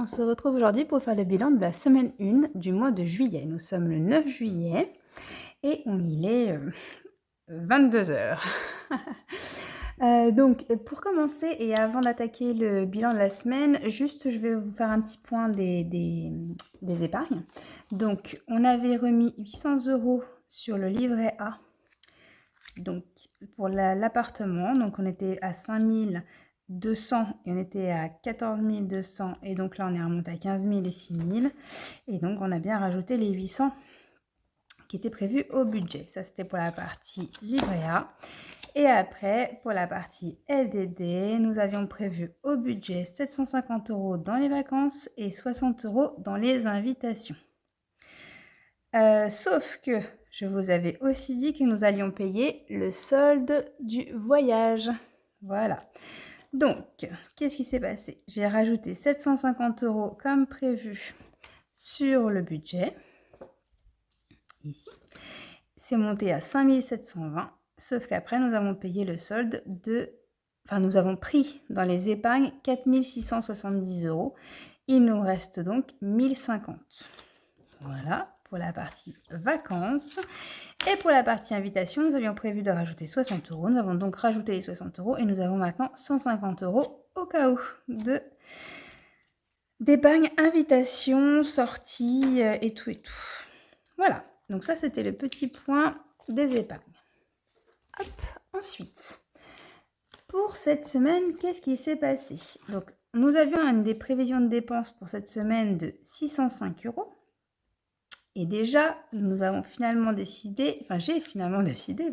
On se retrouve aujourd'hui pour faire le bilan de la semaine 1 du mois de juillet. Nous sommes le 9 juillet et il est 22 heures. Donc pour commencer et avant d'attaquer le bilan de la semaine, juste je vais vous faire un petit point des épargnes. Donc on avait remis 800 € sur le livret A, donc pour l'appartement. Donc on était à 5200 et on était à 14 200 et donc là on est remonté à 15 000 et 6 000 et donc on a bien rajouté les 800 qui étaient prévus au budget. Ça c'était pour la partie livret A. Et après, pour la partie LDD, nous avions prévu au budget 750 € dans les vacances et 60 € dans les invitations. Sauf que je vous avais aussi dit que nous allions payer le solde du voyage. Voilà. Donc, qu'est-ce qui s'est passé? J'ai rajouté 750 € comme prévu sur le budget. Ici. C'est monté à 5720. Sauf qu'après, nous avons payé le solde nous avons pris dans les épargnes 4670 €. Il nous reste donc 1050. Voilà, pour la partie vacances. Et pour la partie invitation, nous avions prévu de rajouter 60 €. Nous avons donc rajouté les 60 € et nous avons maintenant 150 € au cas où d'épargne, invitation, sortie et tout et tout. Voilà, donc ça c'était le petit point des épargnes. Hop, ensuite, pour cette semaine, qu'est-ce qui s'est passé? Donc, nous avions des prévisions de dépenses pour cette semaine de 605 €. Et déjà, nous avons finalement décidé, j'ai finalement décidé,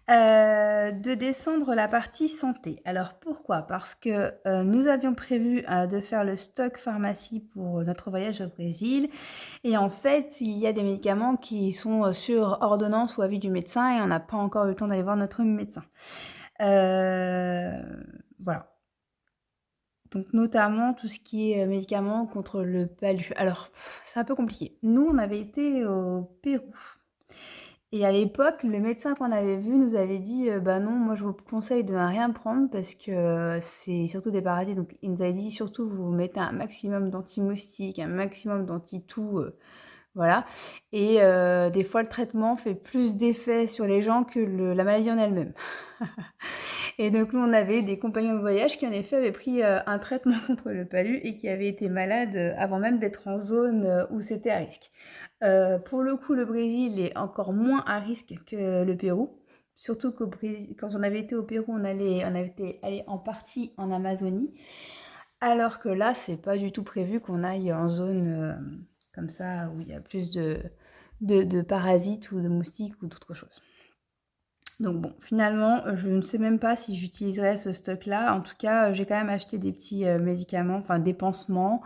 de descendre la partie santé. Alors pourquoi? Parce que nous avions prévu de faire le stock pharmacie pour notre voyage au Brésil. Et en fait, il y a des médicaments qui sont sur ordonnance ou avis du médecin et on n'a pas encore eu le temps d'aller voir notre médecin. Voilà. Donc notamment tout ce qui est médicaments contre le palu. Alors, c'est un peu compliqué. Nous, on avait été au Pérou. Et à l'époque, le médecin qu'on avait vu nous avait dit bah non, moi je vous conseille de ne rien prendre parce que c'est surtout des parasites. Donc il nous avait dit surtout vous mettez un maximum d'anti-moustiques, un maximum d'anti-tout, voilà. Et des fois le traitement fait plus d'effet sur les gens que la maladie en elle-même. Et donc nous on avait des compagnons de voyage qui en effet avaient pris un traitement contre le palu et qui avaient été malades avant même d'être en zone où c'était à risque. Pour le coup, le Brésil est encore moins à risque que le Pérou. Surtout qu'au Brésil, quand on avait été au Pérou, on avait été allé en partie en Amazonie. Alors que là, c'est pas du tout prévu qu'on aille en zone comme ça où il y a plus de parasites ou de moustiques ou d'autres choses. Donc bon, finalement, je ne sais même pas si j'utiliserai ce stock-là. En tout cas, j'ai quand même acheté des petits médicaments, des pansements.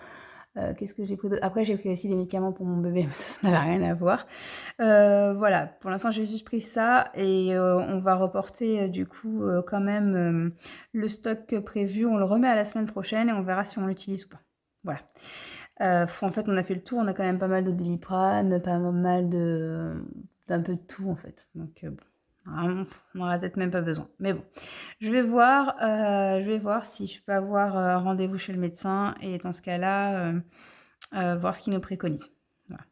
Qu'est-ce que j'ai pris d'autre? Après, j'ai pris aussi des médicaments pour mon bébé, mais ça n'avait rien à voir. Voilà, pour l'instant, j'ai juste pris ça et on va reporter du coup quand même le stock prévu. On le remet à la semaine prochaine et on verra si on l'utilise ou pas. Voilà. En fait, on a fait le tour. On a quand même pas mal de Doliprane, pas mal d'un peu de tout en fait. Donc bon. On n'aura peut-être même pas besoin. Mais bon, je vais voir si je peux avoir un rendez-vous chez le médecin et dans ce cas-là, voir ce qu'il nous préconise. Voilà.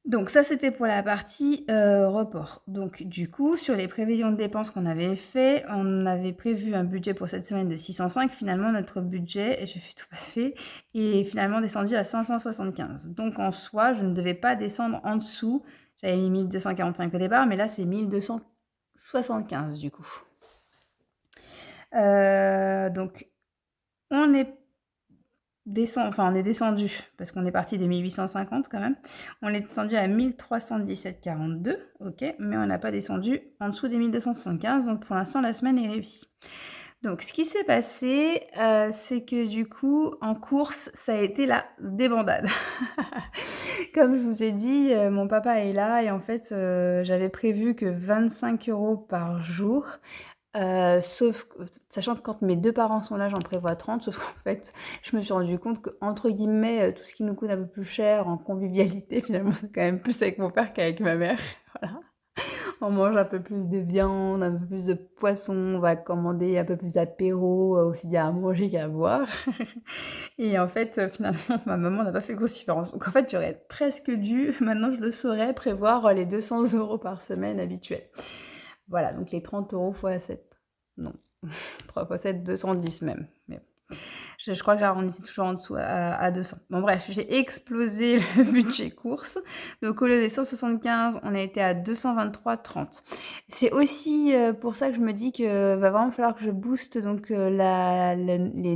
Donc ça, c'était pour la partie report. Donc du coup, sur les prévisions de dépenses qu'on avait fait, on avait prévu un budget pour cette semaine de 605. Finalement, notre budget, et je fais tout à fait, est finalement descendu à 575. Donc en soi, je ne devais pas descendre en dessous. J'avais mis 1245 au départ, mais là, c'est 1275 du coup. Donc, on est descendu, parce qu'on est parti de 1850 quand même. On est descendu à 1317,42, ok, mais on n'a pas descendu en dessous des 1275, donc pour l'instant, la semaine est réussie. Donc, ce qui s'est passé, c'est que du coup, en course, ça a été la débandade. Comme je vous ai dit, mon papa est là et en fait, j'avais prévu que 25 € par jour, sachant que quand mes 2 parents sont là, j'en prévois 30, sauf qu'en fait, je me suis rendu compte qu'entre guillemets, tout ce qui nous coûte un peu plus cher en convivialité, finalement, c'est quand même plus avec mon père qu'avec ma mère, voilà. On mange un peu plus de viande, un peu plus de poisson, on va commander un peu plus d'apéro, aussi bien à manger qu'à boire et en fait, finalement, ma maman n'a pas fait grosse différence. Donc en fait, j'aurais presque dû, maintenant je le saurais, prévoir, les 200 € par semaine habituels. Voilà, donc les 30 € fois 7. Non, 3 fois 7, 210 même, mais je crois que j'arrondis toujours en dessous à 200. Bon bref, j'ai explosé le budget courses. Donc au lieu des 175, on a été à 223,30. C'est aussi, pour ça que je me dis que va vraiment falloir que je booste donc, le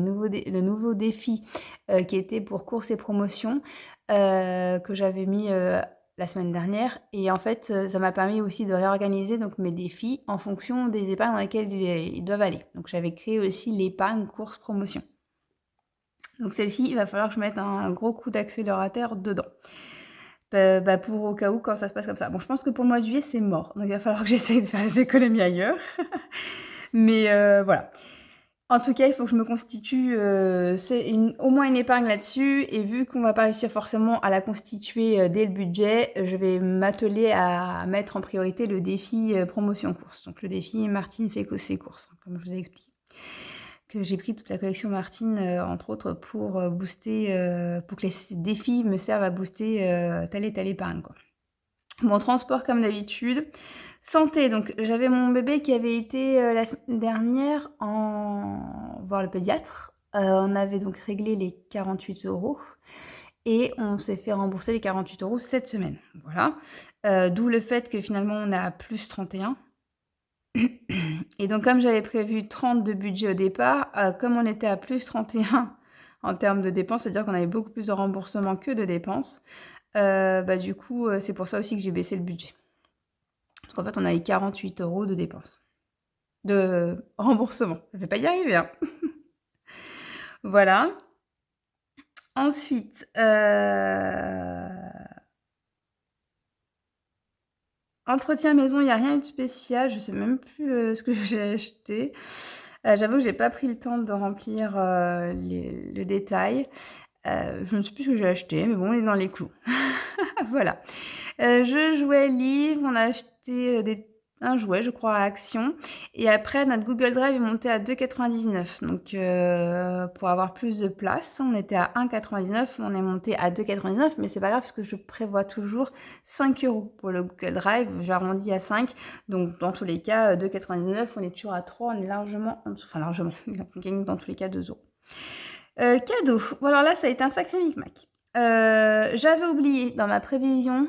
nouveau défi, qui était pour courses et promotions, que j'avais mis, la semaine dernière et en fait, ça m'a permis aussi de réorganiser donc mes défis en fonction des épargnes dans lesquelles ils doivent aller. Donc j'avais créé aussi l'épargne courses promotion. Donc celle-ci, il va falloir que je mette un gros coup d'accélérateur dedans. Pour au cas où quand ça se passe comme ça. Bon, je pense que pour le mois de juillet, c'est mort. Donc il va falloir que j'essaye de faire des économies ailleurs. Mais voilà. En tout cas, il faut que je me constitue, au moins une épargne là-dessus et vu qu'on va pas réussir forcément à la constituer, dès le budget, je vais m'atteler à mettre en priorité le défi, promotion courses. Donc le défi Martine fait que ses courses, hein, comme je vous ai expliqué. Que j'ai pris toute la collection Martine, entre autres pour, booster, pour que les défis me servent à booster, telle et telle épargne, quoi. Bon, transport comme d'habitude. Santé, donc j'avais mon bébé qui avait été, la semaine dernière voir le pédiatre. On avait donc réglé les 48 € et on s'est fait rembourser les 48 € cette semaine. Voilà, d'où le fait que finalement on est à plus 31. Et donc comme j'avais prévu 30 de budget au départ, comme on était à plus 31 en termes de dépenses, c'est-à-dire qu'on avait beaucoup plus de remboursements que de dépenses, du coup, c'est pour ça aussi que j'ai baissé le budget. Parce qu'en fait, on avait 48 € de dépenses, de remboursement. Je vais pas y arriver, hein. Voilà. Ensuite, entretien maison, il y a rien eu de spécial, je sais même plus, ce que j'ai acheté. J'avoue que j'ai pas pris le temps de remplir, le détail. Je ne sais plus ce que j'ai acheté, mais bon, on est dans les clous. Voilà. Jeux, jouets, livres, on a acheté, un jouet, je crois, à Action et après notre Google Drive est monté à 2,99 donc pour avoir plus de place, on était à 1,99, on est monté à 2,99 mais c'est pas grave parce que je prévois toujours 5 € pour le Google Drive, j'arrondis à 5 donc dans tous les cas, 2,99, on est toujours à 3, on est largement en dessous, enfin largement, on gagne dans tous les cas 2 €. Cadeaux, bon alors là, ça a été un sacré micmac. J'avais oublié dans ma prévision,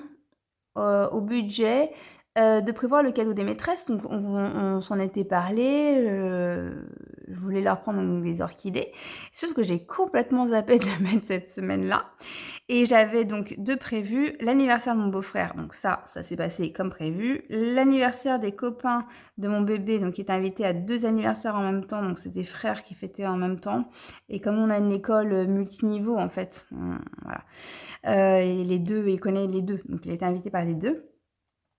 au budget, de prévoir le cadeau des maîtresses, donc on s'en était parlé, je voulais leur prendre donc des orchidées, sauf que j'ai complètement zappé de le mettre cette semaine-là et j'avais donc de prévu l'anniversaire de mon beau-frère, donc ça s'est passé comme prévu. L'anniversaire des copains de mon bébé, donc il était invité à 2 anniversaires en même temps, donc c'est des frères qui fêtaient en même temps et comme on a une école, multiniveau en fait, voilà, et les 2, il connaît les 2, donc il a été invité par les 2.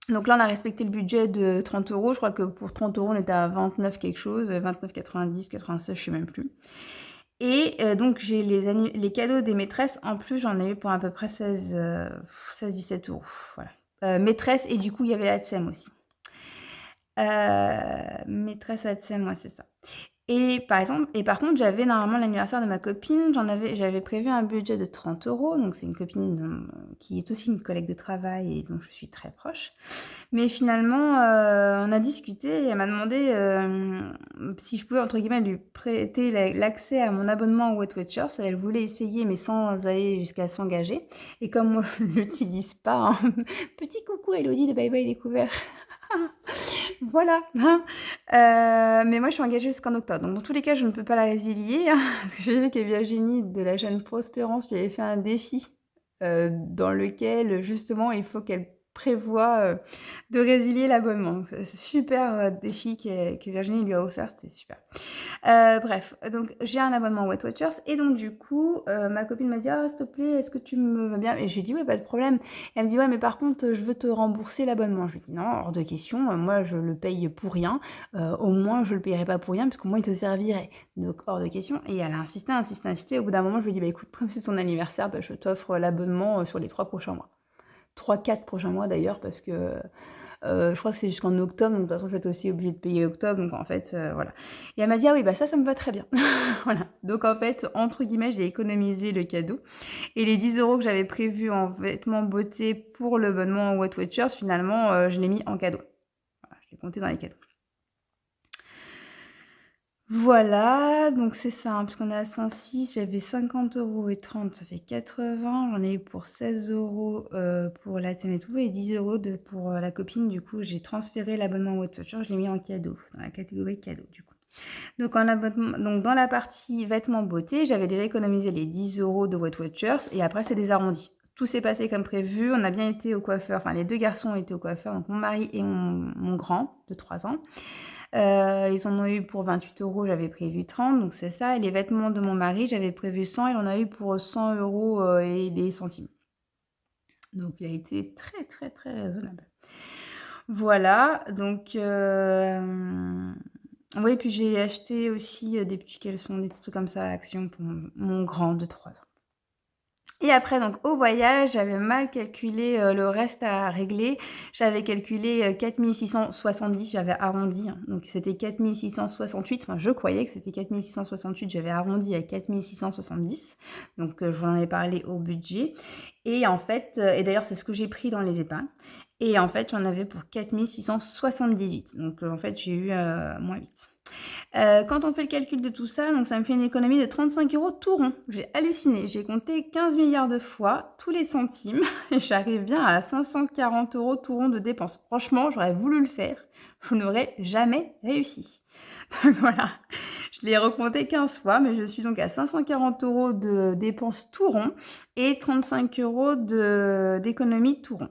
Donc là, on a respecté le budget de 30 €. Je crois que pour 30 €, on était à 29 quelque chose, 29,90, 96, je sais même plus. Et donc j'ai les cadeaux des maîtresses. En plus, j'en ai eu pour à peu près 16-17 €. Voilà. Maîtresse et du coup, il y avait l'ATSEM aussi. Maîtresse ATSEM, ouais, c'est ça. Et par contre, j'avais normalement l'anniversaire de ma copine, j'avais prévu un budget de 30 €, donc c'est une copine qui est aussi une collègue de travail et dont je suis très proche. Mais finalement, on a discuté et elle m'a demandé, si je pouvais entre guillemets lui prêter l'accès à mon abonnement à Weight Watchers. Elle voulait essayer mais sans aller jusqu'à s'engager et comme moi je ne l'utilise pas, hein, petit coucou Elodie de Bye Bye Découvert. Voilà, hein. Mais moi je suis engagée jusqu'en octobre, donc dans tous les cas je ne peux pas la résilier, hein, parce que j'ai vu que Virginie de la chaîne Prospérance lui avait fait un défi, dans lequel justement il faut qu'elle prévoit, de résilier l'abonnement. Donc c'est super, défi que Virginie lui a offert, c'était super. Bref, donc j'ai un abonnement Weight Watchers et donc du coup, ma copine m'a dit: «Ah s'il te plaît, est-ce que tu me veux bien?» et j'ai dit: «Oui, pas de problème». Et elle me dit: «Ouais, mais par contre, je veux te rembourser l'abonnement». Je lui dis: «Non, hors de question, moi je le paye pour rien, au moins je le payerai pas pour rien parce qu'au moins il te servirait, donc hors de question». Et elle a insisté, insisté, insisté. Au bout d'un moment, je lui ai dit: «Bah écoute, comme c'est son anniversaire, je t'offre l'abonnement, sur les 3 prochains mois». 3-4 prochains mois d'ailleurs parce que Je crois que c'est jusqu'en octobre, donc de toute façon, je vais être aussi obligée de payer octobre, donc en fait, voilà. Et elle m'a dit: «Ah oui, bah ça me va très bien». Voilà. Donc en fait, entre guillemets, «j'ai économisé le cadeau» et les 10 € que j'avais prévus en vêtements beauté pour l'abonnement Weight Watchers, finalement, je l'ai mis en cadeau. Voilà, je l'ai compté dans les cadeaux. Voilà, donc c'est ça, hein, parce qu'on est à 106, j'avais 50 € et 30, ça fait 80. J'en ai eu pour 16 € pour la thème et tout, et 10 € pour la copine. Du coup, j'ai transféré l'abonnement Weight Watchers, je l'ai mis en cadeau, dans la catégorie cadeau, du coup. Donc, donc dans la partie vêtements beauté, j'avais déjà économisé les 10 € de Weight Watchers, et après, c'est des arrondis. Tout s'est passé comme prévu, on a bien été au coiffeur, enfin, les deux garçons ont été au coiffeur, donc mon mari et mon grand, de 3 ans. Ils en ont eu pour 28 €, j'avais prévu 30, donc c'est ça. Et les vêtements de mon mari, j'avais prévu 100, il en a eu pour 100 € et des centimes. Donc il a été très, très, très raisonnable. Voilà, donc oui, puis j'ai acheté aussi, des petits caleçons, des petits trucs comme ça à Action pour mon grand de 3 ans. Et après donc au voyage, j'avais mal calculé, le reste à régler. J'avais calculé, 4 670, j'avais arrondi, hein, donc c'était 4 668, enfin je croyais que c'était 4 668, j'avais arrondi à 4 670, donc je vous en ai parlé au budget, et en fait, et d'ailleurs c'est ce que j'ai pris dans les épargnes, et en fait j'en avais pour 4 678, donc en fait j'ai eu, -8. Quand on fait le calcul de tout ça, donc ça me fait une économie de 35 € tout rond. J'ai halluciné, j'ai compté 15 milliards de fois tous les centimes et j'arrive bien à 540 € tout rond de dépenses. Franchement, j'aurais voulu le faire, je n'aurais jamais réussi. Donc voilà, je l'ai recompté 15 fois, mais je suis donc à 540 € de dépenses tout rond et 35 € d'économie tout rond.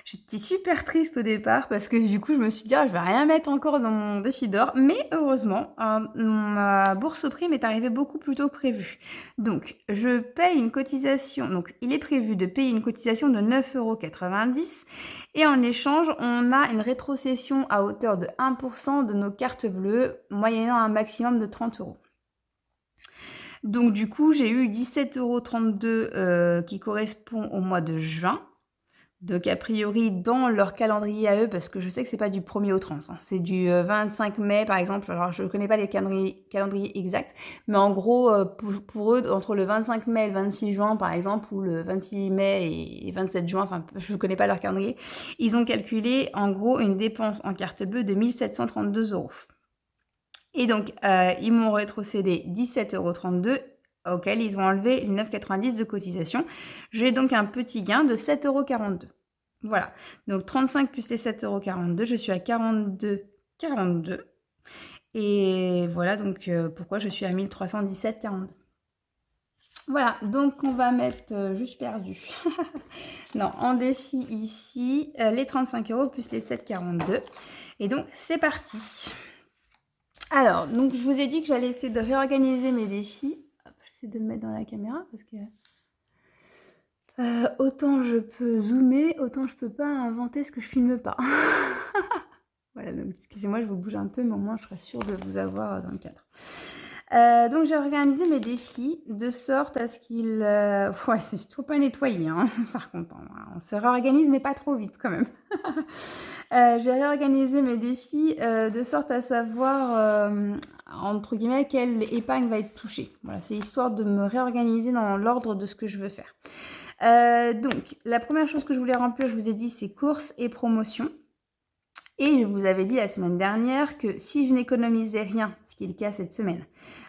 J'étais super triste au départ parce que du coup, je me suis dit: «Ah, je vais rien mettre encore dans mon défi d'or», mais heureusement, ma bourse prime est arrivée beaucoup plus tôt que prévu. Donc je paye une cotisation, donc il est prévu de payer une cotisation de 9,90 € et en échange, on a une rétrocession à hauteur de 1 % de nos cartes bleues, moyennant un maximum de 30 €. Donc du coup, j'ai eu 17,32 € qui correspond au mois de juin. Donc a priori dans leur calendrier à eux, parce que je sais que c'est pas du 1er au 30, hein, c'est du 25 mai par exemple. Alors je connais pas les calendriers exacts, mais en gros pour eux, entre le 25 mai et le 26 juin par exemple, ou le 26 mai et 27 juin, enfin je connais pas leur calendrier, ils ont calculé en gros une dépense en carte bleue de 1 732 €. Et donc ils m'ont rétrocédé 17,32 € auquel ils ont enlevé les 9,90 € de cotisation. J'ai donc un petit gain de 7,42 €. Voilà, donc 35 plus les 7,42 €, je suis à 42,42 €. Et voilà donc pourquoi je suis à 1317,42 €. Voilà, donc on va mettre, juste perdu. Non, en défi ici, les 35 € plus les 7,42 €. Et donc c'est parti. Alors, donc je vous ai dit que j'allais essayer de réorganiser mes défis. Hop, j'essaie de le mettre dans la caméra parce que autant je peux zoomer, autant je peux pas inventer ce que je filme pas. Voilà, donc excusez-moi, je vous bouge un peu, mais au moins je serai sûre de vous avoir dans le cadre. Donc j'ai organisé mes défis de sorte à ce qu'ils... ouais, c'est trop pas nettoyé, hein, par contre. On se réorganise, mais pas trop vite quand même. J'ai réorganisé mes défis de sorte à savoir, entre guillemets, quelle épargne va être touchée. Voilà, c'est histoire de me réorganiser dans l'ordre de ce que je veux faire. Donc, la première chose que je voulais remplir, je vous ai dit, c'est courses et promotions. Et je vous avais dit la semaine dernière que si je n'économisais rien, ce qui est le cas cette semaine,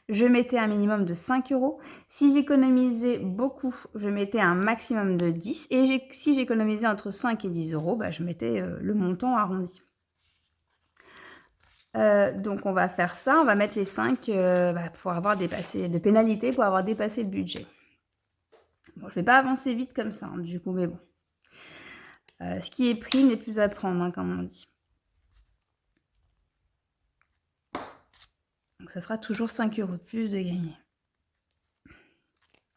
je mettais un minimum de 5 €. Si j'économisais beaucoup, je mettais un maximum de 10. Et si j'économisais entre 5 et 10 €, bah, je mettais le montant arrondi. Donc on va faire ça, on va mettre les 5 pour avoir dépassé, de pénalité pour avoir dépassé le budget. Bon, je vais pas avancer vite comme ça, hein, du coup, mais bon. Ce qui est pris n'est plus à prendre, hein, comme on dit. Donc ça sera toujours 5 € de plus de gagner.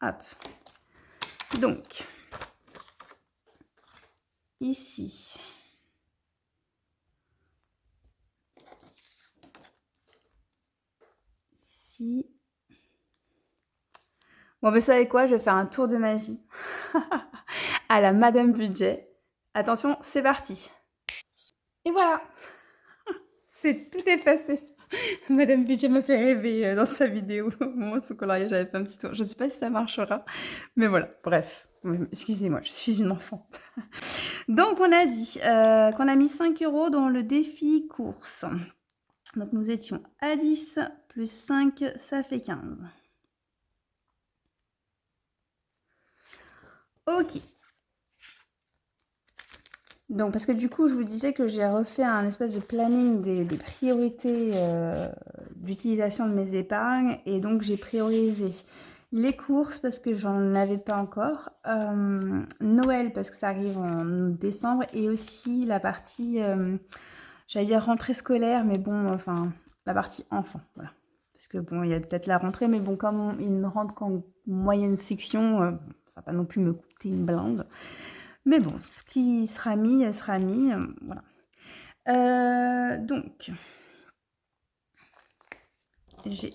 Hop. Donc, ici. Ici. Bon, vous savez quoi? Je vais faire un tour de magie à la Madame Budget. Attention, c'est parti. Et voilà, c'est tout effacé. Madame Budget m'a fait rêver dans sa vidéo au moment de son coloriage, j'avais fait un petit tour. Je ne sais pas si ça marchera, mais voilà, bref. Excusez-moi, je suis une enfant. Donc, on a dit qu'on a mis 5 € dans le défi course. Donc, nous étions à 10 plus 5, ça fait 15. Ok. Donc, parce que du coup, je vous disais que j'ai refait un espèce de planning des priorités d'utilisation de mes épargnes. Et donc, j'ai priorisé les courses parce que j'en avais pas encore. Noël parce que ça arrive en décembre. Et aussi la partie, j'allais dire rentrée scolaire, mais bon, enfin, la partie enfant, voilà. Parce que bon, il y a peut-être la rentrée, mais bon, comme ils ne rentrent qu'en moyenne section, ça va pas non plus me coûter une blinde. Mais bon, ce qui sera mis, sera mis, voilà. Donc, j'ai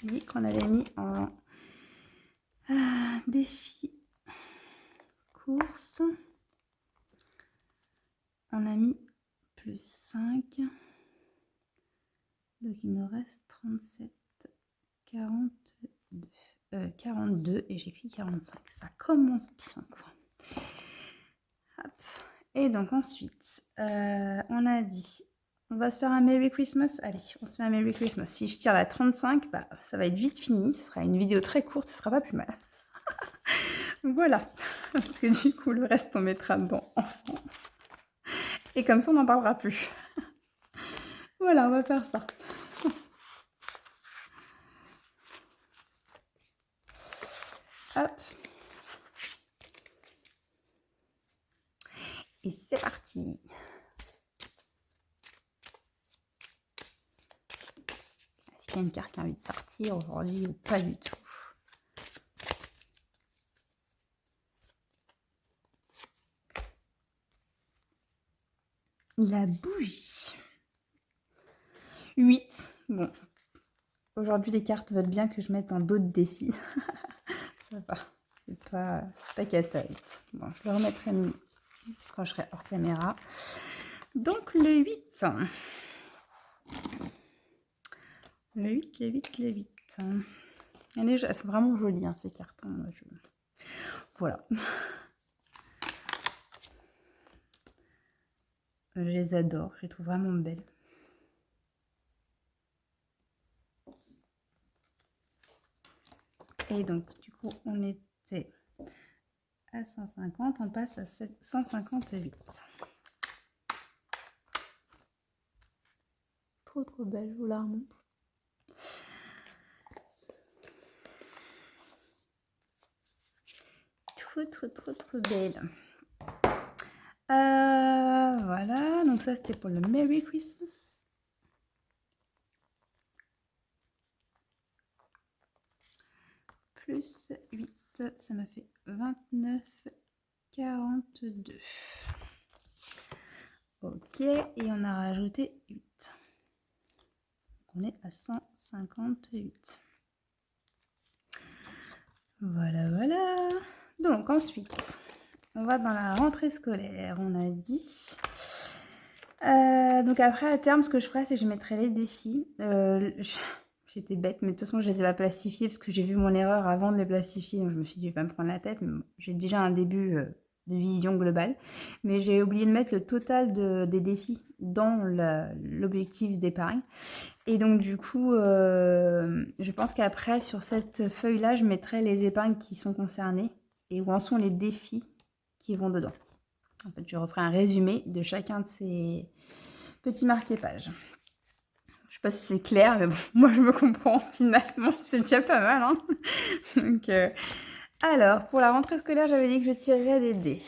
dit qu'on avait mis en défi course. On a mis plus 5. Donc, il nous reste 37, 42. 42 et j'écris 45. Ça commence bien, quoi. Hop. Et donc ensuite, on a dit, on va se faire un Merry Christmas. Allez, on se fait un Merry Christmas. Si je tire la 35, bah, ça va être vite fini. Ce sera une vidéo très courte, ce sera pas plus mal. Voilà. Parce que du coup, le reste, on mettra dans enfant. Et comme ça, on n'en parlera plus. Voilà, on va faire ça. Hop. Et c'est parti. Est-ce qu'il y a une carte qui a envie de sortir aujourd'hui ou pas du tout? La bougie. 8. Bon. Aujourd'hui, les cartes veulent bien que je mette dans d'autres défis. Ça va. C'est pas catalte. Bon, je le remettrai quand je serai hors caméra. Donc, le 8. Le 8, le 8, le 8. Elles sont vraiment jolies, hein, ces cartes. Hein. Voilà. Je les adore. Je les trouve vraiment belles. Et donc, du coup, on était à 150. On passe à 158. Trop, trop belle. Je vous la remontre. Trop, trop, trop, trop belle. Voilà, donc ça c'était pour le Merry Christmas. Plus 8, ça m'a fait 29, 42. Ok, et on a rajouté 8. On est à 158. Voilà, voilà. Donc ensuite, on va dans la rentrée scolaire. On a dit... donc après, à terme, ce que je ferai, c'est que je mettrai les défis. J'étais bête, mais de toute façon, je les ai pas plastifiés parce que j'ai vu mon erreur avant de les plastifier. Donc je me suis dit, je vais pas me prendre la tête. Mais bon, j'ai déjà un début de vision globale. Mais j'ai oublié de mettre le total des défis dans l'objectif d'épargne. Et donc, du coup, je pense qu'après, sur cette feuille-là, je mettrai les épargnes qui sont concernées et où en sont les défis qui vont dedans. En fait, je referai un résumé de chacun de ces petits marqués-pages. Je sais pas si c'est clair, mais bon, moi je me comprends finalement, c'est déjà pas mal. Hein. Donc, alors, pour la rentrée scolaire, j'avais dit que je tirerais des dés.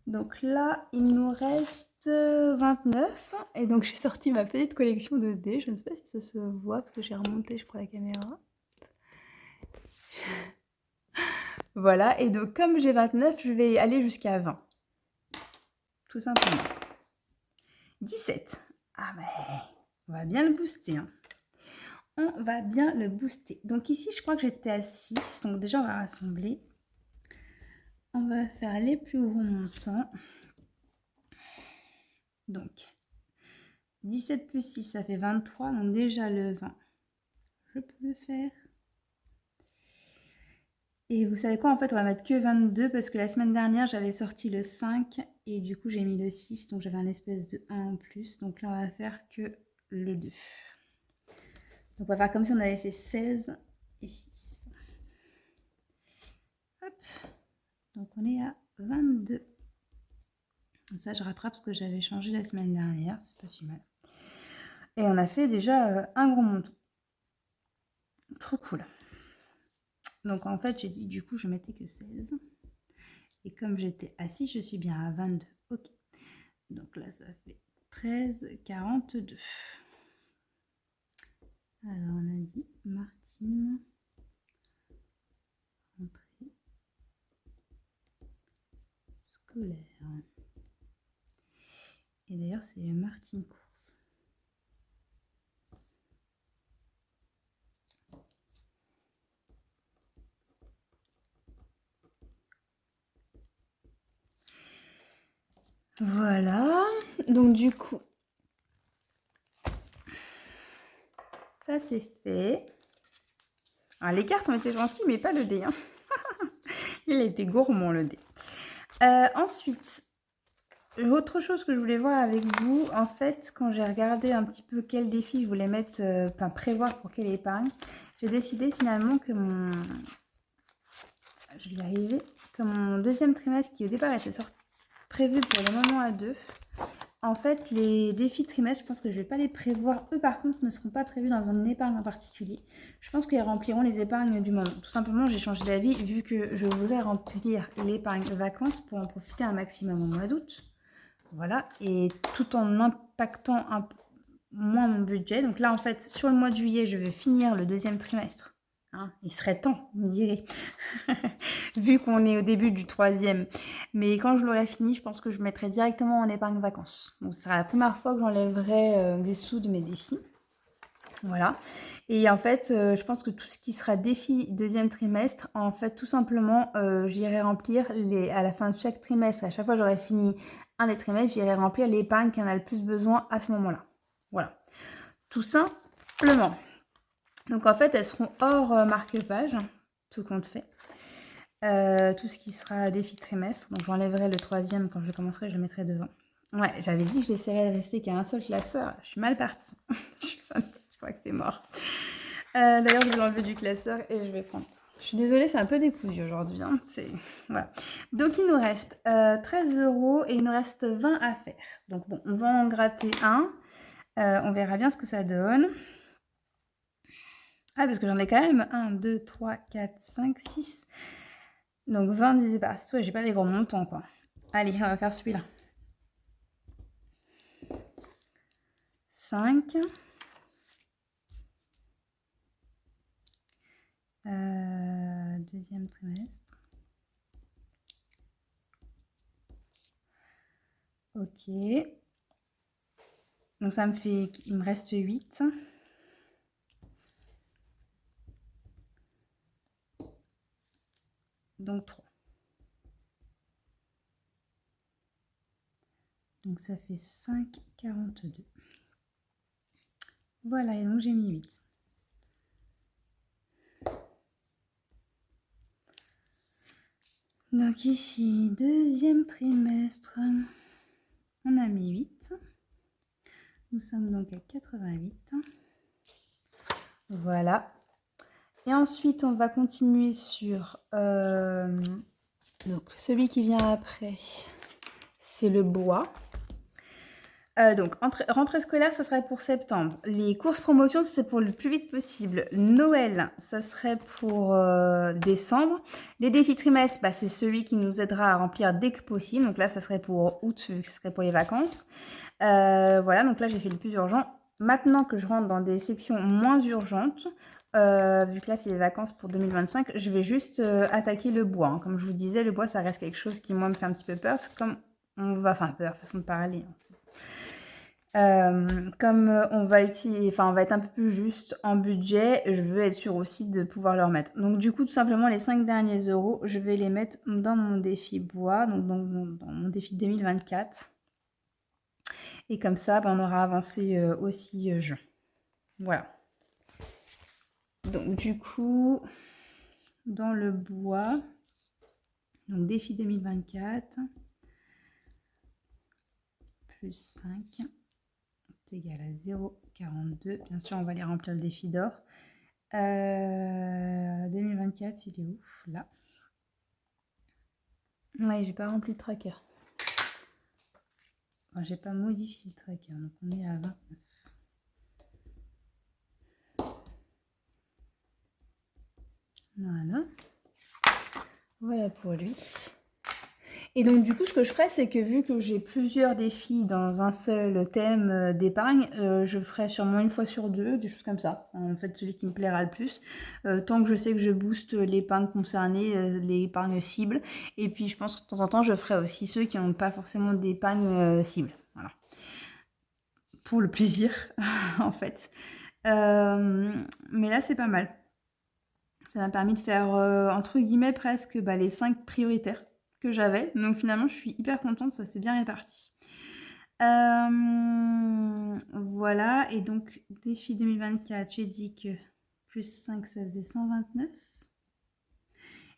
Donc là, il nous reste 29. Et donc j'ai sorti ma petite collection de dés. Je ne sais pas si ça se voit parce que j'ai remonté, je crois, la caméra. Voilà, et donc comme j'ai 29, je vais aller jusqu'à 20. Tout simplement. 17. Ah ben, on va bien le booster. Hein. On va bien le booster. Donc ici, je crois que j'étais à 6. Donc déjà, on va rassembler. On va faire les plus gros montants. Donc 17 plus 6, ça fait 23. Donc déjà le 20, je peux le faire. Et vous savez quoi, en fait, on va mettre que 22 parce que la semaine dernière, j'avais sorti le 5 et du coup, j'ai mis le 6. Donc j'avais un espèce de 1 en plus. Donc là, on va faire que le 2. Donc on va faire comme si on avait fait 16 et 6. Hop. Donc on est à 22. Ça, je rattrape ce que j'avais changé la semaine dernière. C'est pas si mal. Et on a fait déjà un gros montant. Trop cool. Donc en fait, j'ai dit du coup, je mettais que 16. Et comme j'étais assis, je suis bien à 22. Ok. Donc là, ça fait 13, 42. Alors, on a dit Martine, rentrée scolaire. Et d'ailleurs, c'est Martine Course. Voilà. Donc, du coup, ça c'est fait. Alors, les cartes ont été gentilles, mais pas le dé. Hein. Il a été gourmand, le dé. Ensuite, autre chose que je voulais voir avec vous, en fait, quand j'ai regardé un petit peu quel défi je voulais mettre, enfin prévoir pour quelle épargne, j'ai décidé finalement que je vais y arriver, que mon deuxième trimestre, qui au départ était prévu pour les moments à deux, en fait, les défis trimestres, je pense que je ne vais pas les prévoir. Eux, par contre, ne seront pas prévus dans une épargne en particulier. Je pense qu'ils rempliront les épargnes du moment. Tout simplement, j'ai changé d'avis vu que je voulais remplir l'épargne vacances pour en profiter un maximum au mois d'août. Voilà, et tout en impactant un peu moins mon budget. Donc là, en fait, sur le mois de juillet, je vais finir le deuxième trimestre. Hein, il serait temps, vous me direz, vu qu'on est au début du troisième. Mais quand je l'aurai fini, je pense que je mettrai directement en épargne vacances. Donc, ce sera la première fois que j'enlèverai des sous de mes défis. Voilà. Et en fait, je pense que tout ce qui sera défi deuxième trimestre, en fait, tout simplement, j'irai remplir à la fin de chaque trimestre, à chaque fois que j'aurai fini un des trimestres, j'irai remplir l'épargne qui en a le plus besoin à ce moment-là. Voilà. Tout simplement. Donc en fait, elles seront hors marque-page, tout compte fait. Tout ce qui sera défi trimestre. Donc j'enlèverai le troisième quand je commencerai, je le mettrai devant. Ouais, j'avais dit que j'essaierais de rester qu'à un seul classeur. Je suis mal partie. Je crois que c'est mort. D'ailleurs, je vais l'enlever du classeur et je vais prendre. Je suis désolée, c'est un peu décousu aujourd'hui. Hein. Voilà. Donc, il nous reste 13 € et il nous reste 20 à faire. Donc, bon, on va en gratter un. On verra bien ce que ça donne. Ah, parce que j'en ai quand même 1, 2, 3, 4, 5, 6. Donc, 20 divisé par 6. Ouais, j'ai pas des gros montants, quoi. Allez, on va faire celui-là. 5. Deuxième trimestre. Ok. Donc ça me fait, il me reste 8. Donc 3. Donc ça fait 5, 42. Voilà, et donc j'ai mis 8. Donc ici, deuxième trimestre, on a mis 8. Nous sommes donc à 88. Voilà. Et ensuite, on va continuer sur donc celui qui vient après, c'est le bois. Donc, rentrée scolaire, ça serait pour septembre. Les courses promotions, c'est pour le plus vite possible. Noël, ça serait pour décembre. Les défis trimestres, bah, c'est celui qui nous aidera à remplir dès que possible. Donc là, ça serait pour août, vu que ce serait pour les vacances. Voilà, donc là, j'ai fait le plus urgent. Maintenant que je rentre dans des sections moins urgentes, vu que là, c'est les vacances pour 2025, je vais juste attaquer le bois. Hein. Comme je vous disais, le bois, ça reste quelque chose qui, moi, me fait un petit peu peur. Parce que comme on va, enfin, peur, façon de parler. Hein. Comme on va être un peu plus juste en budget, je veux être sûre aussi de pouvoir le remettre. Donc du coup, tout simplement, les 5 derniers euros, je vais les mettre dans mon défi bois, donc dans mon défi 2024. Et comme ça, on aura avancé aussi juin. Voilà. Donc du coup, dans le bois, donc défi 2024, plus 5, est égal à 0,42. Bien sûr, on va les remplir le défi d'or. 2024, il est où? Là. Ouais, j'ai pas rempli le tracker. Enfin, j'ai pas modifié le tracker, donc on est à 29. Voilà. Voilà pour lui. Et donc du coup, ce que je ferai, c'est que vu que j'ai plusieurs défis dans un seul thème d'épargne, je ferai sûrement une fois sur deux, des choses comme ça. En fait, celui qui me plaira le plus. Tant que je sais que je booste l'épargne concernée, l'épargne cible. Et puis, je pense que de temps en temps, je ferai aussi ceux qui n'ont pas forcément d'épargne cible. Voilà. Pour le plaisir, en fait. Mais là, c'est pas mal. Ça m'a permis de faire, entre guillemets, presque les 5 prioritaires que j'avais. Donc finalement, je suis hyper contente, ça s'est bien réparti. Voilà, et donc défi 2024, j'ai dit que plus 5, ça faisait 129.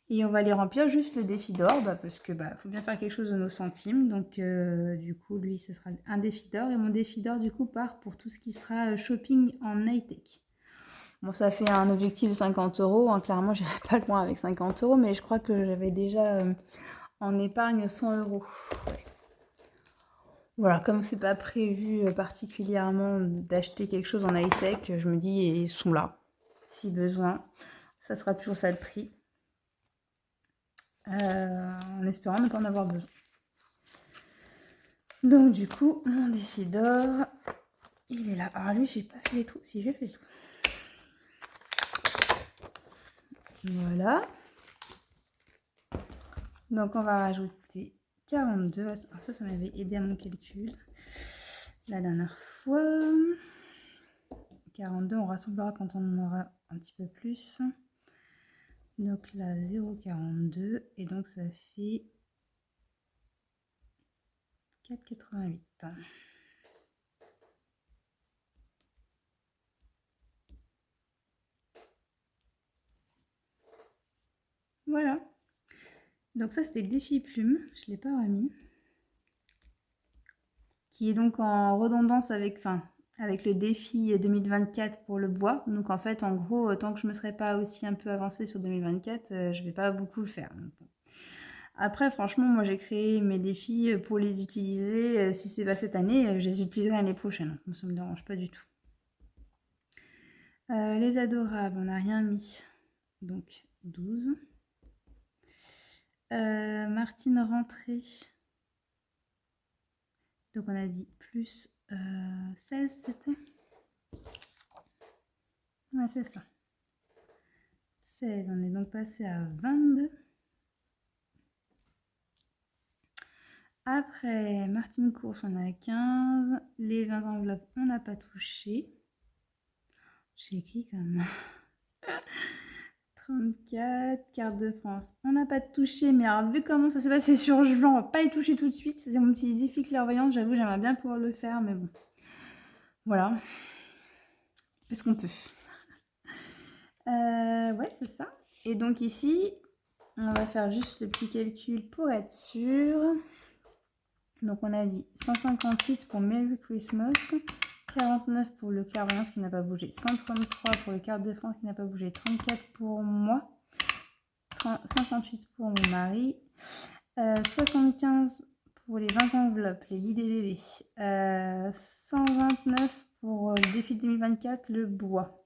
Et on va les remplir juste le défi d'or, parce que faut bien faire quelque chose de nos centimes. Donc du coup, lui, ce sera un défi d'or. Et mon défi d'or, du coup, part pour tout ce qui sera shopping en high-tech. Bon, ça fait un objectif de 50 €. Hein. Clairement, j'irai pas loin avec 50 €, mais je crois que j'avais déjà en épargne 100 €. Ouais. Voilà, comme c'est pas prévu particulièrement d'acheter quelque chose en high-tech, je me dis, ils sont là, si besoin. Ça sera toujours ça de prix. En espérant ne pas en avoir besoin. Donc du coup, mon défi d'or, il est là. Alors lui, j'ai pas fait les trous. Si, j'ai fait tout. Voilà. Donc on va rajouter 42. Ça m'avait aidé à mon calcul la dernière fois. 42, on rassemblera quand on en aura un petit peu plus. Donc là, 0,42. Et donc ça fait 4,88. Voilà. Donc ça, c'était le défi plume. Je ne l'ai pas remis. Qui est donc en redondance avec le défi 2024 pour le bois. Donc en fait, en gros, tant que je ne me serais pas aussi un peu avancée sur 2024, je ne vais pas beaucoup le faire. Donc, bon. Après, franchement, moi j'ai créé mes défis pour les utiliser. Si c'est pas cette année, je les utiliserai l'année prochaine. Donc, ça ne me dérange pas du tout. Les adorables, on n'a rien mis. Donc 12. Martine rentrée. Donc on a dit plus 16, c'était? Ouais, c'est ça. 16, on est donc passé à 22. Après, Martine Course, on a 15. Les 20 enveloppes, on n'a pas touché. J'ai écrit quand même. 34, carte de France. On n'a pas touché, mais alors vu comment ça s'est passé sur juin, on va pas y toucher tout de suite. C'est mon petit défi clairvoyant, j'avoue, j'aimerais bien pouvoir le faire, mais bon. Voilà. Fais ce qu'on peut. Ouais, c'est ça. Et donc ici, on va faire juste le petit calcul pour être sûr. Donc on a dit 158 pour Merry Christmas, 49 pour le clairvoyance qui n'a pas bougé, 133 pour le carte de France qui n'a pas bougé, 34 pour moi, 58 pour mon mari, 75 pour les 20 enveloppes, les lits des bébés, 129 pour le défi 2024, le bois.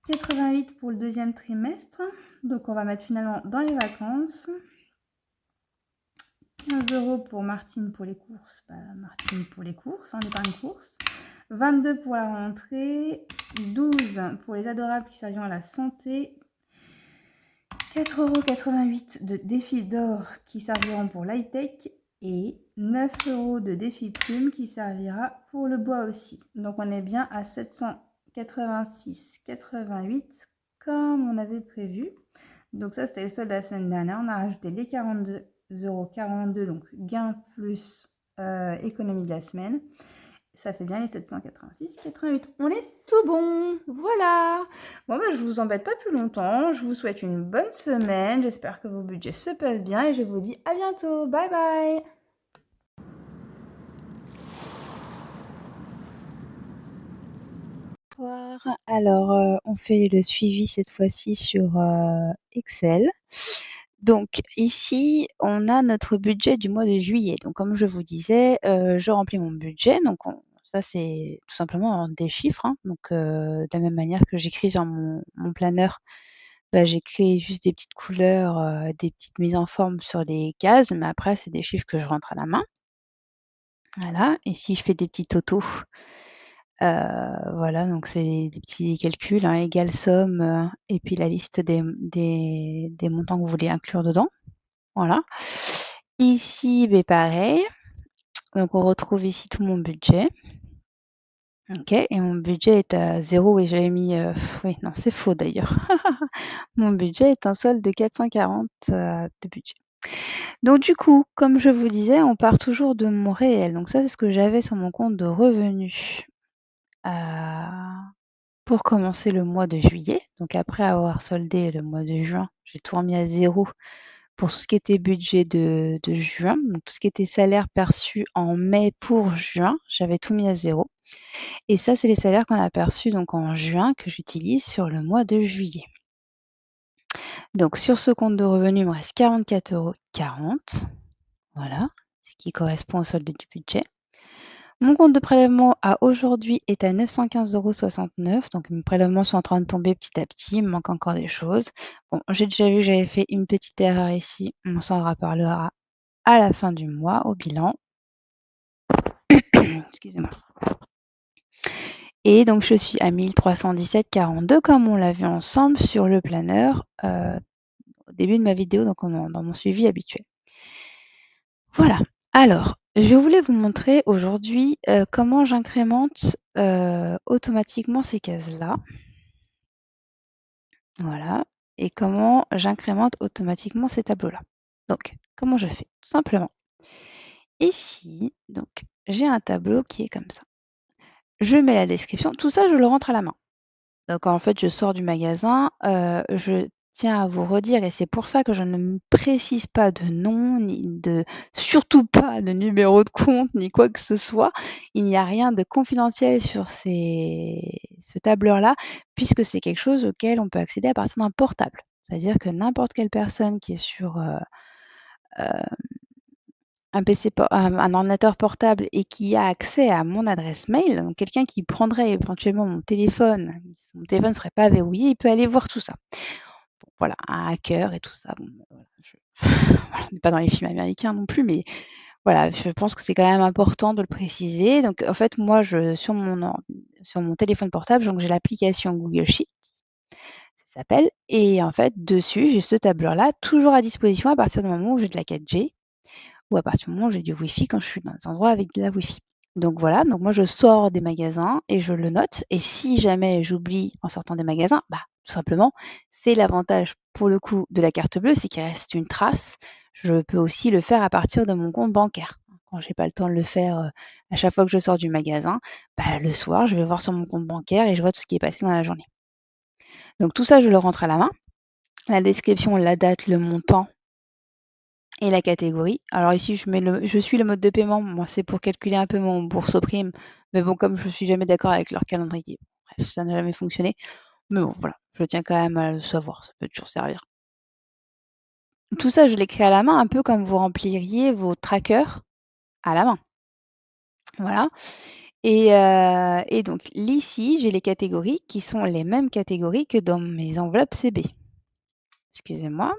88 pour le deuxième trimestre, donc on va mettre finalement dans les vacances. 15 € pour Martine pour les courses, Martine pour les courses, l'épargne course. 22 pour la rentrée, 12 pour les adorables qui serviront à la santé, 4,88 € de défi d'or qui serviront pour l'high-tech et 9 € de défi plume qui servira pour le bois aussi. Donc on est bien à 786,88 comme on avait prévu. Donc ça c'était le solde de la semaine dernière. On a rajouté les 42,42 €, donc gain plus économie de la semaine. Ça fait bien les 786,88. On est tout bon, voilà. Bon, bah, je vous embête pas plus longtemps. Je vous souhaite une bonne semaine. J'espère que vos budgets se passent bien et je vous dis à bientôt. Bye bye. Bonsoir. Alors, on fait le suivi cette fois-ci sur Excel. Donc ici, on a notre budget du mois de juillet. Donc comme je vous disais, je remplis mon budget. Donc ça, c'est tout simplement des chiffres, hein. Donc de la même manière que j'écris sur mon planeur, bah, j'écris juste des petites couleurs, des petites mises en forme sur les cases, mais après, c'est des chiffres que je rentre à la main. Voilà, et si je fais des petits totaux, voilà, donc c'est des petits calculs, hein, égale somme, et puis la liste des montants que vous voulez inclure dedans. Voilà. Ici, beh, pareil, donc on retrouve ici tout mon budget. OK, et mon budget est à 0. Oui, j'avais mis, oui, non, c'est faux d'ailleurs. Mon budget est un solde de 440, de budget. Donc du coup, comme je vous disais, on part toujours de mon réel. Donc ça, c'est ce que j'avais sur mon compte de revenus. Heu Pour commencer le mois de juillet, donc après avoir soldé le mois de juin, j'ai tout remis à 0 pour tout ce qui était budget de juin. Donc tout ce qui était salaire perçu en mai pour juin, j'avais tout mis à 0. Et ça, c'est les salaires qu'on a perçus donc en juin que j'utilise sur le mois de juillet. Donc sur ce compte de revenus, il me reste 44,40 €. Voilà, ce qui correspond au solde du budget. Mon compte de prélèvement à aujourd'hui est à 915,69 €. Donc mes prélèvements sont en train de tomber petit à petit. Il me manque encore des choses. Bon, j'ai déjà vu que j'avais fait une petite erreur ici. On s'en reparlera à la fin du mois, au bilan. Excusez-moi. Et donc je suis à 1317,42 comme on l'a vu ensemble sur le planeur au début de ma vidéo, donc dans mon suivi habituel. Voilà. Alors, je voulais vous montrer aujourd'hui comment j'incrémente automatiquement ces cases-là. Voilà. Et comment j'incrémente automatiquement ces tableaux-là. Donc, comment je fais? Tout simplement. Ici, donc, j'ai un tableau qui est comme ça. Je mets la description. Tout ça, je le rentre à la main. Donc, en fait, je sors du magasin. Je tiens à vous redire, et c'est pour ça que je ne me précise pas de nom, surtout pas de numéro de compte, ni quoi que ce soit. Il n'y a rien de confidentiel sur ce tableur-là, puisque c'est quelque chose auquel on peut accéder à partir d'un portable. C'est-à-dire que n'importe quelle personne qui est sur un ordinateur portable et qui a accès à mon adresse mail, donc quelqu'un qui prendrait éventuellement mon téléphone ne serait pas verrouillé, il peut aller voir tout ça. Bon, voilà, un hacker et tout ça. Bon, voilà, on n'est pas dans les films américains non plus, mais voilà, je pense que c'est quand même important de le préciser. Donc en fait, moi, sur mon téléphone portable, donc j'ai l'application Google Sheets, ça s'appelle, et en fait, dessus, j'ai ce tableur-là, toujours à disposition à partir du moment où j'ai de la 4G ou à partir du moment où j'ai du Wi-Fi quand je suis dans un endroit avec de la Wi-Fi. Donc voilà, donc moi je sors des magasins et je le note. Et si jamais j'oublie en sortant des magasins, bah tout simplement, c'est l'avantage pour le coup de la carte bleue, c'est qu'il reste une trace. Je peux aussi le faire à partir de mon compte bancaire. Quand j'ai pas le temps de le faire à chaque fois que je sors du magasin, bah, le soir, je vais voir sur mon compte bancaire et je vois tout ce qui est passé dans la journée. Donc tout ça, je le rentre à la main. La description, la date, le montant et la catégorie. Alors ici, je suis le mode de paiement. Moi, c'est pour calculer un peu mon bourse-prime. Mais bon, comme je suis jamais d'accord avec leur calendrier, bref, ça n'a jamais fonctionné. Mais bon, voilà, je tiens quand même à le savoir, ça peut toujours servir. Tout ça, je l'écris à la main, un peu comme vous rempliriez vos trackers à la main. Voilà. Et donc, ici, j'ai les catégories qui sont les mêmes catégories que dans mes enveloppes CB. Excusez-moi.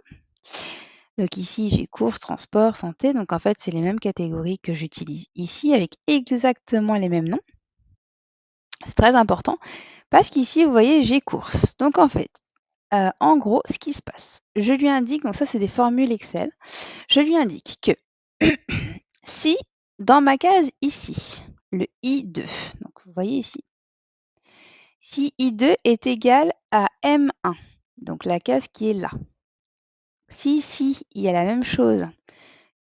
Donc ici, j'ai courses, transport, santé. Donc en fait, c'est les mêmes catégories que j'utilise ici avec exactement les mêmes noms. C'est très important parce qu'ici, vous voyez, j'ai courses. Donc en fait, en gros, ce qui se passe, je lui indique, donc ça, c'est des formules Excel. Je lui indique que si dans ma case ici, le I2, donc vous voyez ici, si I2 est égal à M1, donc la case qui est là, si ici, il y a la même chose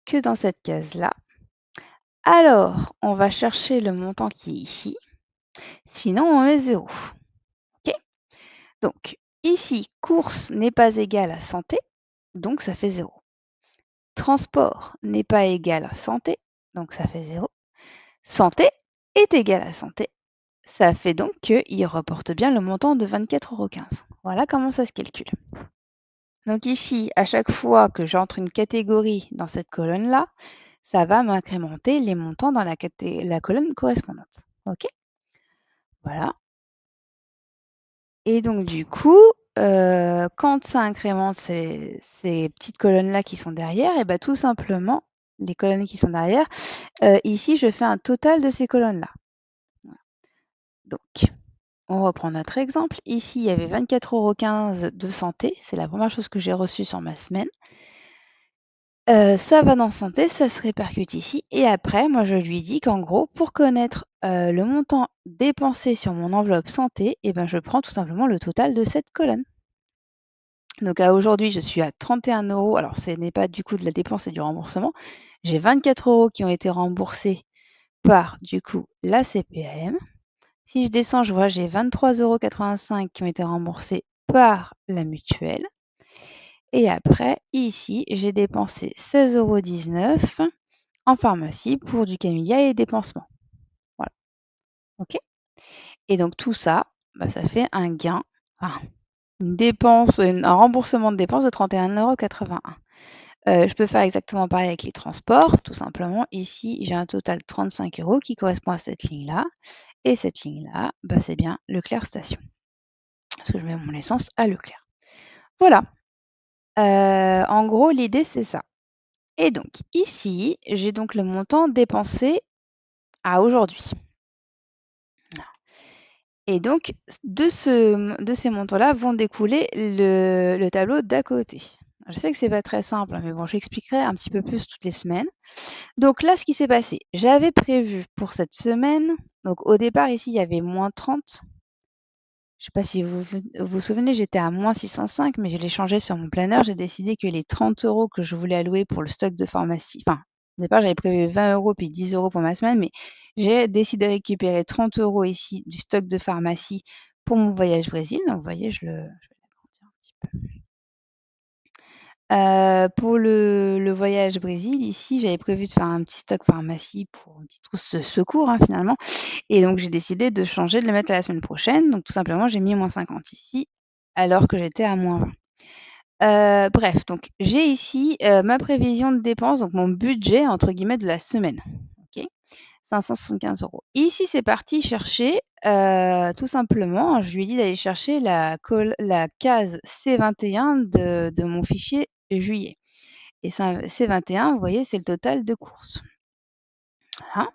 que dans cette case-là, Alors, on va chercher le montant qui est ici. Sinon, on met 0. OK? Donc, ici, course n'est pas égal à santé, donc ça fait 0. Transport n'est pas égal à santé, donc ça fait 0. Santé est égal à santé. Ça fait donc qu'il reporte bien le montant de 24,15 €. Voilà comment ça se calcule. Donc ici, à chaque fois que j'entre une catégorie dans cette colonne-là, ça va m'incrémenter les montants dans la colonne correspondante. OK? Voilà. Et donc du coup, quand ça incrémente ces petites colonnes-là qui sont derrière, et bah, tout simplement, les colonnes qui sont derrière, ici, je fais un total de ces colonnes-là. Voilà. Donc, on reprend notre exemple. Ici, il y avait 24,15 € de santé. C'est la première chose que j'ai reçue sur ma semaine. Ça va dans santé, ça se répercute ici et après, moi, je lui dis qu'en gros, pour connaître, le montant dépensé sur mon enveloppe santé, et ben, je prends tout simplement le total de cette colonne. Donc à aujourd'hui, je suis à 31 €. Alors ce n'est pas du coup de la dépense, c'est du remboursement. J'ai 24 € qui ont été remboursés par, du coup, la CPAM. Si je descends, je vois j'ai 23,85 € qui ont été remboursés par la mutuelle. Et après, ici, j'ai dépensé 16,19 € en pharmacie pour du Camellia et des pansements. Voilà. OK? Et donc tout ça, bah, ça fait un gain, enfin, un remboursement de dépenses de 31,81 €. Je peux faire exactement pareil avec les transports, tout simplement. Ici, j'ai un total de 35 € qui correspond à cette ligne-là. Et cette ligne-là, bah, c'est bien Leclerc Station. Parce que je mets mon essence à Leclerc. Voilà. En gros, l'idée, c'est ça. Et donc, ici, j'ai donc le montant dépensé à aujourd'hui. Et donc, de ces montants-là vont découler le tableau d'à côté. Je sais que c'est pas très simple, hein, mais bon, je expliquerai un petit peu plus toutes les semaines. Donc là, ce qui s'est passé, j'avais prévu pour cette semaine, donc au départ, ici, il y avait -30. Je sais pas si vous vous souvenez, j'étais à -605, mais je l'ai changé sur mon planeur. J'ai décidé que les 30 € que je voulais allouer pour le stock de pharmacie, enfin, au départ, j'avais prévu 20 € puis 10 € pour ma semaine, mais j'ai décidé de récupérer 30 € ici du stock de pharmacie pour mon voyage Brésil. Donc, vous voyez, je vais l'agrandir un petit peu. Pour le voyage Brésil, ici, j'avais prévu de faire un petit stock pharmacie pour une petite trousse de secours, hein, finalement. Et donc j'ai décidé de changer, de le mettre à la semaine prochaine. Donc tout simplement, j'ai mis -50 ici, alors que j'étais à -20. Bref, donc j'ai ici, ma prévision de dépenses, donc mon «budget» entre guillemets de la semaine. OK? 575 €. Ici, c'est parti chercher, tout simplement, je lui ai dit d'aller chercher la case C21 de mon fichier juillet. Et ça, C21, vous voyez, c'est le total de courses. Voilà.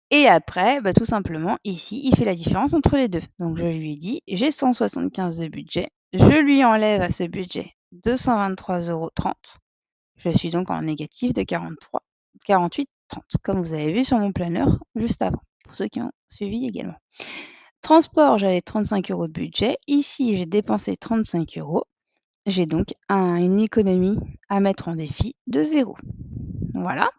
Et après, bah, tout simplement, ici, il fait la différence entre les deux. Donc je lui ai dit: «J'ai 175 de budget». Je lui enlève à ce budget 223,30 €. Je suis donc en négatif de 48,30, comme vous avez vu sur mon planeur juste avant, pour ceux qui ont suivi également. Transport, j'avais 35 € de budget. Ici, j'ai dépensé 35 €. J'ai donc une économie à mettre en défi de 0. Voilà.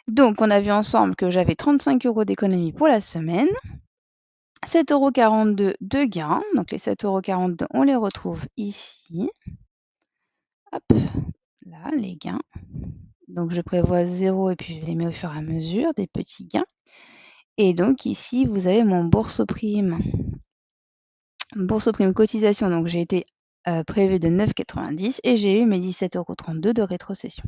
Donc on a vu ensemble que j'avais 35 € d'économie pour la semaine, 7,42 € de gain. Donc les 7,42 €, on les retrouve ici. Hop, là, les gains. Donc je prévois 0 et puis je les mets au fur et à mesure, des petits gains. Et donc ici, vous avez mon bourse prime. Bourse prime cotisation, donc j'ai été prélevé de 9,90 et j'ai eu mes 17,32 € de rétrocession.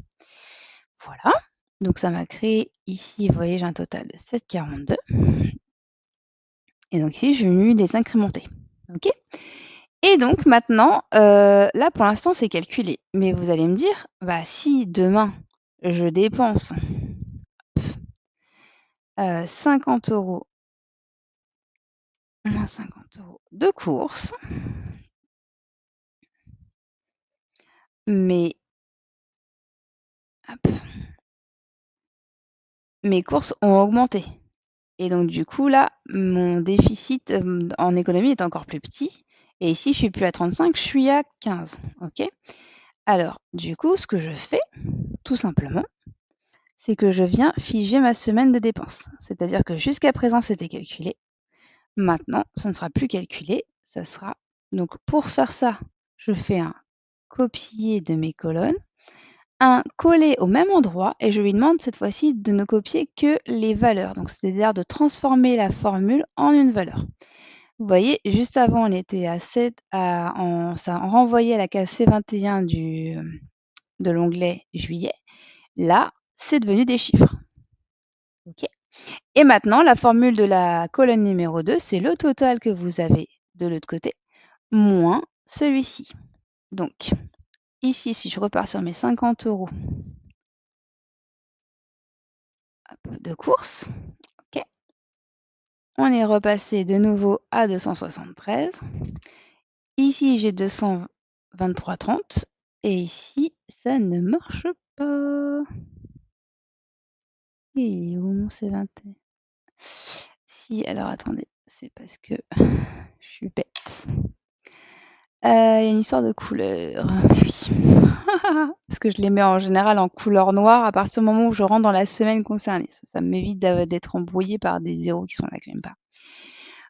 Voilà, donc ça m'a créé ici, vous voyez, j'ai un total de 7,42. Et donc ici, je vais venu les incrémenter. OK? Et donc maintenant, là pour l'instant, c'est calculé. Mais vous allez me dire, bah si demain je dépense 50 € moins 50 € de courses, mais hop, mes courses ont augmenté. Et donc du coup là, mon déficit, en économie est encore plus petit. Et ici, je suis plus à 35, je suis à 15. OK? Alors du coup, ce que je fais, tout simplement, c'est que je viens figer ma semaine de dépenses. C'est-à-dire que jusqu'à présent, c'était calculé. Maintenant, ça ne sera plus calculé, ça sera donc pour faire ça, je fais un copier de mes colonnes, un coller au même endroit et je lui demande cette fois-ci de ne copier que les valeurs. Donc c'est-à-dire de transformer la formule en une valeur. Vous voyez, juste avant, on était à 7 on renvoyait à la case C21 de l'onglet juillet. Là, c'est devenu des chiffres. OK. Et maintenant, la formule de la colonne numéro 2, c'est le total que vous avez de l'autre côté, moins celui-ci. Donc, ici, si je repars sur mes 50 € de course, OK, on est repassé de nouveau à 273. Ici, j'ai 223,30 et ici, ça ne marche pas. Et où mon C21? Si, alors attendez, c'est parce que je suis bête. Il y a une histoire de couleur. Oui. Parce que je les mets en général en couleur noire à partir du moment où je rentre dans la semaine concernée. Ça m'évite d'être embrouillée par des zéros qui sont là que j'aime pas.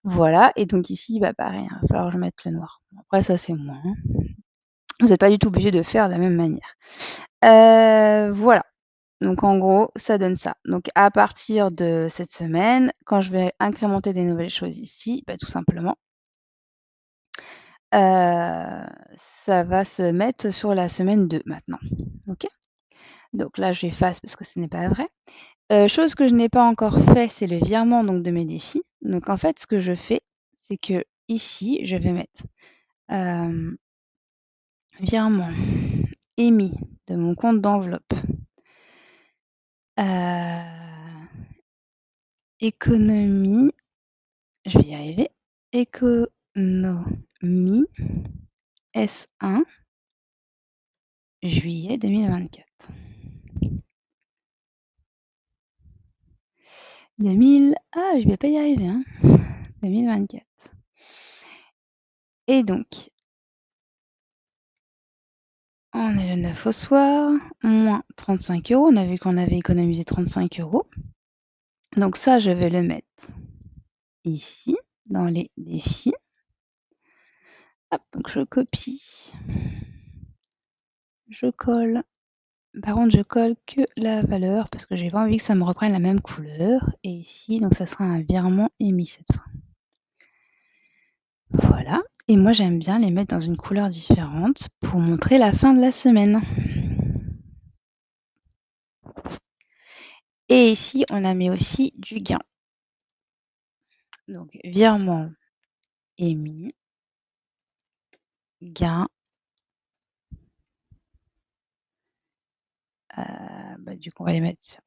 Voilà, et donc ici, bah pareil, il va falloir que je mette le noir. Après, ça, c'est moi. Hein. Vous n'êtes pas du tout obligé de faire de la même manière. Voilà. Donc en gros, ça donne ça. Donc à partir de cette semaine, quand je vais incrémenter des nouvelles choses ici, bah, tout simplement, ça va se mettre sur la semaine 2 maintenant. OK? Donc là, j'efface parce que ce n'est pas vrai. Chose que je n'ai pas encore fait, c'est le virement donc de mes défis. Donc en fait, ce que je fais, c'est que ici, je vais mettre, virement émis de mon compte d'enveloppe, économie, je vais y arriver, économie S1 juillet 2024. 2000 ah, je vais pas y arriver, hein. 2024. Et donc on est le 9 au soir, moins 35 €. On a vu qu'on avait économisé 35 €. Donc ça, je vais le mettre ici, dans les défis. Hop, donc je copie. Je colle. Par contre, je colle que la valeur parce que j'ai pas envie que ça me reprenne la même couleur. Et ici, donc ça sera un virement émis cette fois. Voilà. Et moi, j'aime bien les mettre dans une couleur différente pour montrer la fin de la semaine. Et ici, on a mis aussi du gain. Donc, virement émis, gain. Bah, du coup, on va les mettre sur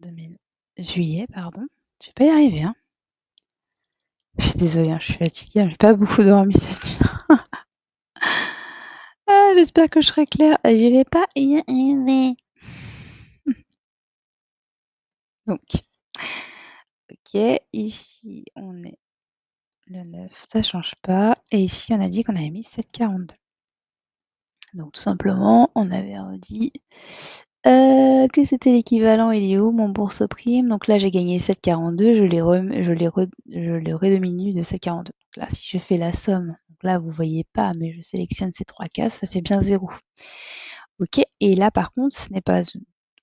2000 juillet, pardon. Je vais pas y arriver, hein. Je suis désolée, hein, je suis fatiguée, j'ai pas beaucoup dormi cette nuit. Ah, j'espère que je serai claire. Je vais pas y arriver. Donc, OK, ici, on est le 9, ça change pas. Et ici, on a dit qu'on avait mis 7,42. Donc, tout simplement, on avait redit que c'était l'équivalent. Il est où mon bourse prime? Donc là, j'ai gagné 7,42. Je les rediminue de 7,42. Donc là, si je fais la somme, donc là, vous voyez pas, mais je sélectionne ces 3 cases, ça fait bien 0. OK, et là, par contre, ce n'est pas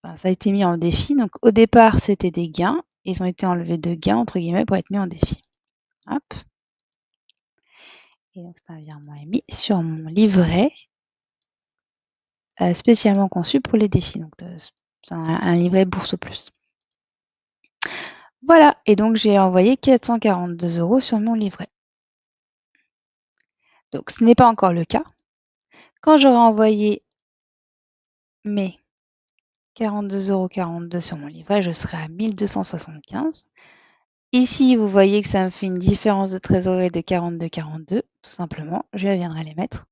enfin, ça a été mis en défi. Donc au départ, c'était des gains. Ils ont été enlevés de gains, entre guillemets, pour être mis en défi. Hop. Et donc, c'est un virement émis sur mon livret spécialement conçu pour les défis. Donc, c'est un livret Bourse Plus. Voilà, et donc j'ai envoyé 442 € sur mon livret. Donc, ce n'est pas encore le cas. Quand j'aurai envoyé mes 42,42 € sur mon livret, je serai à 1275. Ici, vous voyez que ça me fait une différence de trésorerie de 42,42. Tout simplement, je viendrai les mettre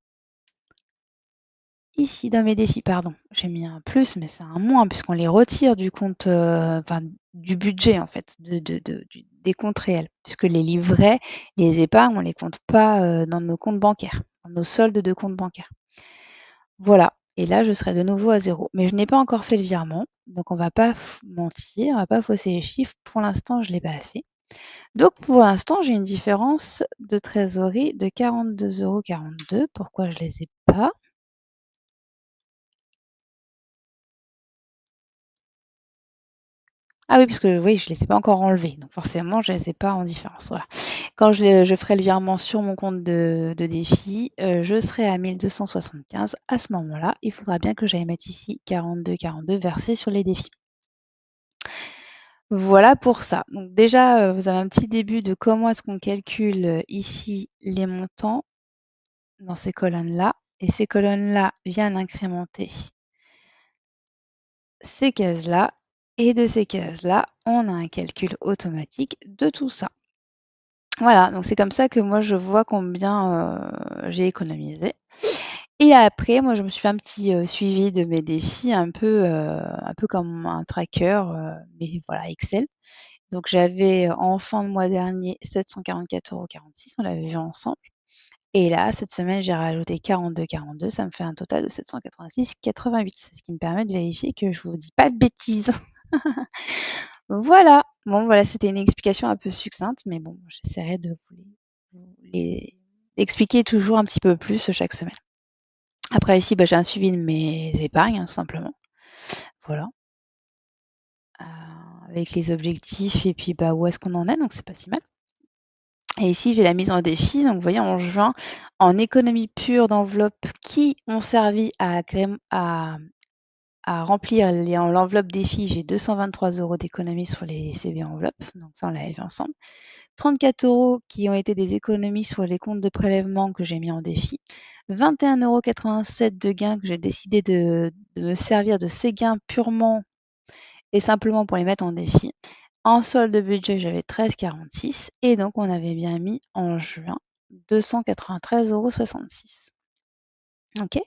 ici dans mes défis, pardon. J'ai mis un plus, mais c'est un moins puisqu'on les retire du compte, enfin du budget en fait, des comptes réels. Puisque les livrets, les épargnes, on les compte pas dans nos comptes bancaires, dans nos soldes de comptes bancaires. Voilà. et là, je serai de nouveau à 0. Mais je n'ai pas encore fait le virement, donc on va pas mentir, on va pas fausser les chiffres. Pour l'instant, je l'ai pas fait. Donc pour l'instant, j'ai une différence de trésorerie de 42,42 €. Pourquoi je les ai pas? Ah oui, parce que oui, je les ai pas encore enlevés, donc forcément, je les ai pas en différence, voilà. Quand je ferai le virement sur mon compte de défi, je serai à 1 275. À ce moment-là, il faudra bien que j'aille mettre ici 42,42 versés sur les défis. Voilà pour ça. Donc déjà, vous avez un petit début de comment est-ce qu'on calcule, ici les montants dans ces colonnes-là, et ces colonnes-là viennent incrémenter ces cases-là, et de ces cases-là, on a un calcul automatique de tout ça. Voilà, donc c'est comme ça que moi je vois combien, j'ai économisé, et après moi je me suis fait un petit, suivi de mes défis un peu comme un tracker, mais voilà Excel. Donc j'avais, en fin de mois dernier 744,46 €, on l'avait vu ensemble, et là cette semaine j'ai rajouté 42,42, ça me fait un total de 786,88. C'est ce qui me permet de vérifier que je vous dis pas de bêtises. Voilà, bon voilà, c'était une explication un peu succincte, mais bon, j'essaierai de vous les expliquer toujours un petit peu plus chaque semaine. Après ici, bah, j'ai un suivi de mes épargnes, hein, tout simplement. Voilà, heu, avec les objectifs et puis, bah, où est-ce qu'on en est, donc c'est pas si mal. Et ici, j'ai la mise en défi, donc vous voyez en juin, en économie pure d'enveloppes qui ont servi à remplir l'enveloppe défi, j'ai 223 € d'économies sur les CV enveloppes, donc ça on l'avait vu ensemble. 34 € qui ont été des économies sur les comptes de prélèvement que j'ai mis en défi. 21,87 € de gains que j'ai décidé de me servir de ces gains purement et simplement pour les mettre en défi. En solde de budget, j'avais 13,46 € et donc on avait bien mis en juin 293,66 €. OK?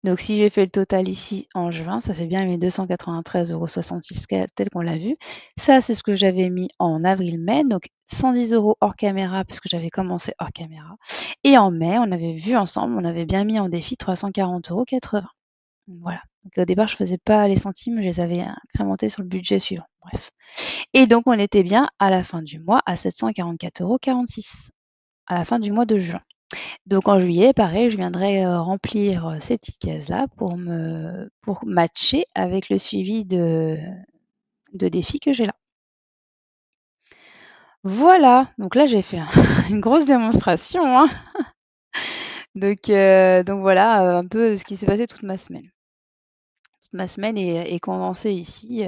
Donc si j'ai fait le total ici en juin, ça fait bien mes 293,66 € tel qu'on l'a vu. Ça, c'est ce que j'avais mis en avril-mai, donc 110 € hors caméra puisque j'avais commencé hors caméra, et en mai, on avait vu ensemble, on avait bien mis en défi 340,80 €. Voilà. Donc au départ, je faisais pas les centimes, je les avais incrémentés sur le budget suivant. Bref. Et donc on était bien à la fin du mois à 744,46 € à la fin du mois de juin. Donc en juillet, pareil, je viendrai, remplir, ces petites cases-là pour matcher avec le suivi de défis que j'ai là. Voilà, donc là j'ai fait une grosse démonstration, hein. Donc voilà, un peu ce qui s'est passé toute ma semaine. Toute ma semaine est condensée ici,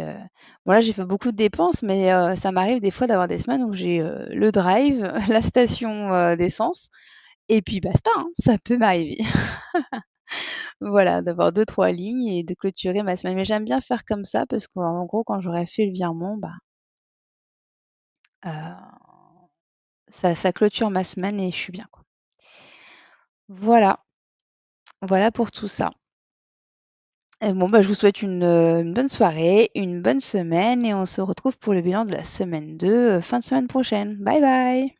bon j'ai fait beaucoup de dépenses, mais ça m'arrive des fois d'avoir des semaines où j'ai, le drive, la station, d'essence, et puis basta, hein, ça peut m'arriver. Voilà, d'avoir deux trois lignes et de clôturer ma semaine. Mais j'aime bien faire comme ça parce qu'en gros, quand j'aurai fait le virement, bah, heu, ça clôture ma semaine et je suis bien, quoi. Voilà, voilà pour tout ça. Et bon, bah, je vous souhaite une bonne soirée, une bonne semaine, et on se retrouve pour le bilan de la semaine 2, fin de semaine prochaine. Bye bye!